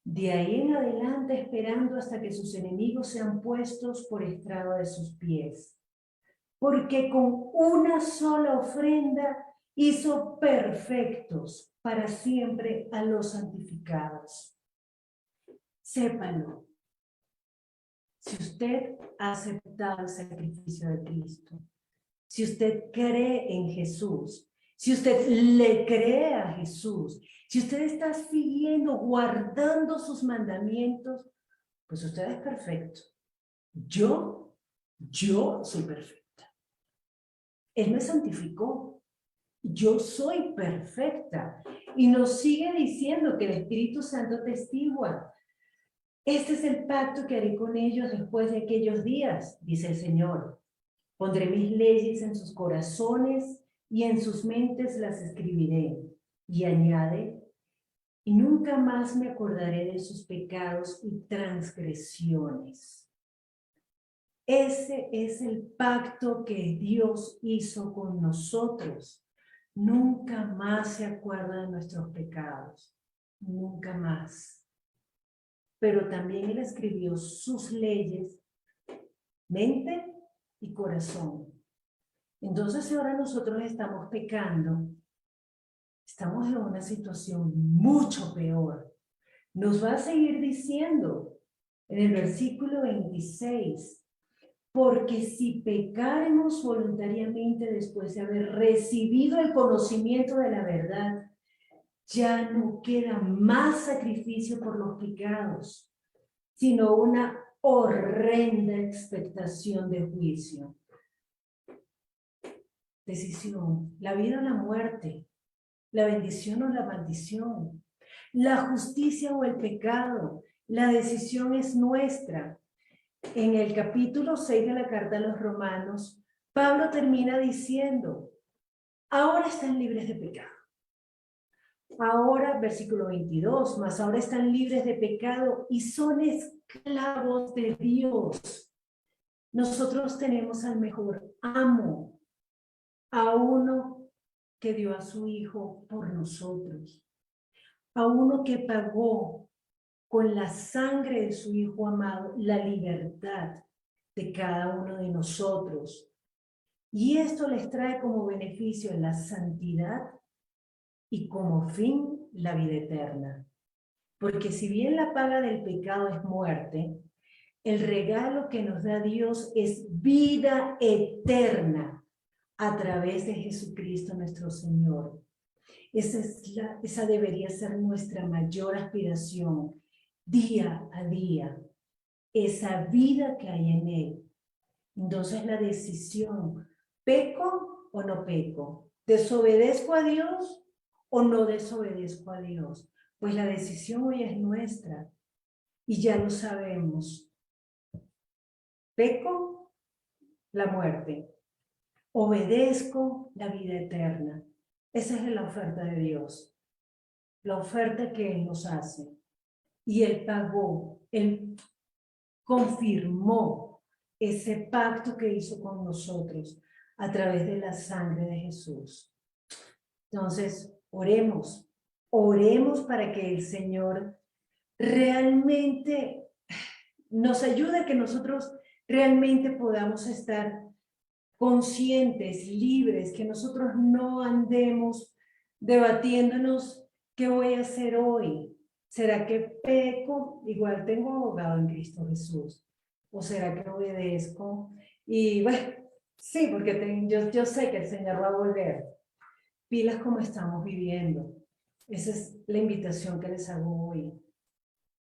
De ahí en adelante esperando hasta que sus enemigos sean puestos por estrado de sus pies. Porque con una sola ofrenda hizo perfectos para siempre a los santificados. Sépalo. Si usted ha aceptado el sacrificio de Cristo, si usted cree en Jesús, si usted le cree a Jesús, si usted está siguiendo, guardando sus mandamientos, pues usted es perfecto. Yo soy perfecta. Él me santificó. Yo soy perfecta. Y nos sigue diciendo que el Espíritu Santo testigua. Este es el pacto que haré con ellos después de aquellos días, dice el Señor. Pondré mis leyes en sus corazones y en sus mentes las escribiré. Y añade, y nunca más me acordaré de sus pecados y transgresiones. Ese es el pacto que Dios hizo con nosotros. Nunca más se acuerda de nuestros pecados. Nunca más. Pero también Él escribió sus leyes, mente y corazón. Entonces, si ahora nosotros estamos pecando, estamos en una situación mucho peor. Nos va a seguir diciendo en el versículo 26, porque si pecáremos voluntariamente después de haber recibido el conocimiento de la verdad, ya no queda más sacrificio por los pecados, sino una horrenda expectación de juicio. Decisión, la vida o la muerte, la bendición o la maldición, la justicia o el pecado. La decisión es nuestra. En el capítulo 6 de la carta a los Romanos, Pablo termina diciendo, ahora están libres de pecado. Ahora, versículo 22, mas ahora están libres de pecado y son esclavos de Dios. Nosotros tenemos al mejor amo, a uno que dio a su Hijo por nosotros, a uno que pagó con la sangre de su Hijo amado la libertad de cada uno de nosotros. Y esto les trae como beneficio la santidad y como fin la vida eterna. Porque si bien la paga del pecado es muerte, el regalo que nos da Dios es vida eterna a través de Jesucristo nuestro Señor. Esa debería ser nuestra mayor aspiración día a día, esa vida que hay en Él. Entonces la decisión, ¿peco o no peco? ¿Desobedezco a Dios o no desobedezco a Dios? Pues la decisión hoy es nuestra y ya lo sabemos. ¿Peco? La muerte. ¿Obedezco? La vida eterna. Esa es la oferta de Dios, la oferta que Él nos hace. Y Él pagó, Él confirmó ese pacto que hizo con nosotros a través de la sangre de Jesús. Entonces, oremos para que el Señor realmente nos ayude a que nosotros realmente podamos estar conscientes, libres, que nosotros no andemos debatiéndonos qué voy a hacer hoy. ¿Será que peco? Igual tengo abogado en Cristo Jesús. ¿O será que obedezco? Y bueno, sí, porque yo sé que el Señor va a volver. Pilas como estamos viviendo. Esa es la invitación que les hago hoy.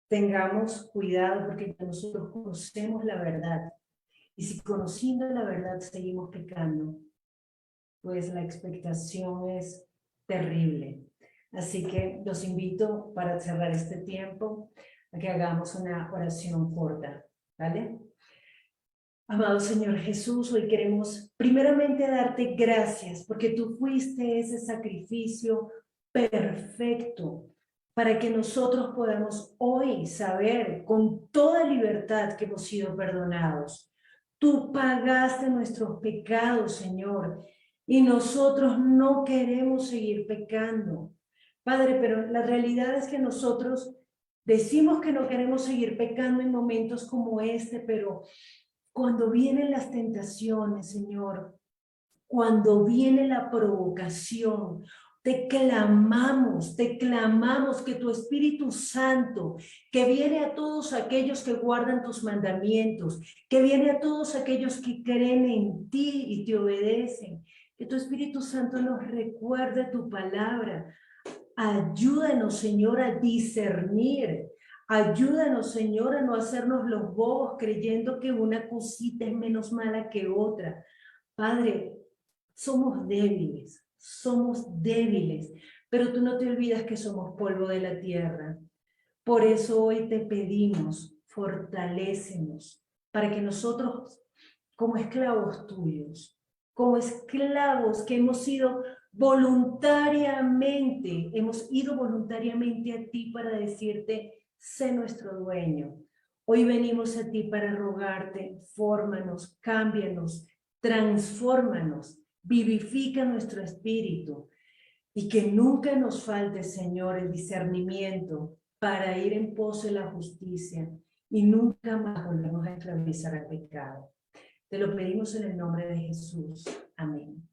Tengamos cuidado porque nosotros conocemos la verdad. Y si conociendo la verdad seguimos pecando, pues la expectación es terrible. Así que los invito para cerrar este tiempo a que hagamos una oración corta, ¿vale? Amado Señor Jesús, hoy queremos primeramente darte gracias porque tú fuiste ese sacrificio perfecto para que nosotros podamos hoy saber con toda libertad que hemos sido perdonados. Tú pagaste nuestros pecados, Señor, y nosotros no queremos seguir pecando. Padre, pero la realidad es que nosotros decimos que no queremos seguir pecando en momentos como este, pero cuando vienen las tentaciones, Señor, cuando viene la provocación, te clamamos que tu Espíritu Santo, que viene a todos aquellos que guardan tus mandamientos, que viene a todos aquellos que creen en ti y te obedecen, que tu Espíritu Santo nos recuerde tu palabra. Ayúdanos, Señor, a discernir. Ayúdanos, Señor, a no hacernos los bobos creyendo que una cosita es menos mala que otra. Padre, somos débiles, pero tú no te olvidas que somos polvo de la tierra. Por eso hoy te pedimos, fortalécenos, para que nosotros, como esclavos tuyos, como esclavos que hemos ido ido voluntariamente a ti para decirte, sé nuestro dueño. Hoy venimos a ti para rogarte, fórmanos, cámbianos, transfórmanos, vivifica nuestro espíritu y que nunca nos falte, Señor, el discernimiento para ir en pos de la justicia y nunca más volvemos a esclavizar al pecado. Te lo pedimos en el nombre de Jesús. Amén.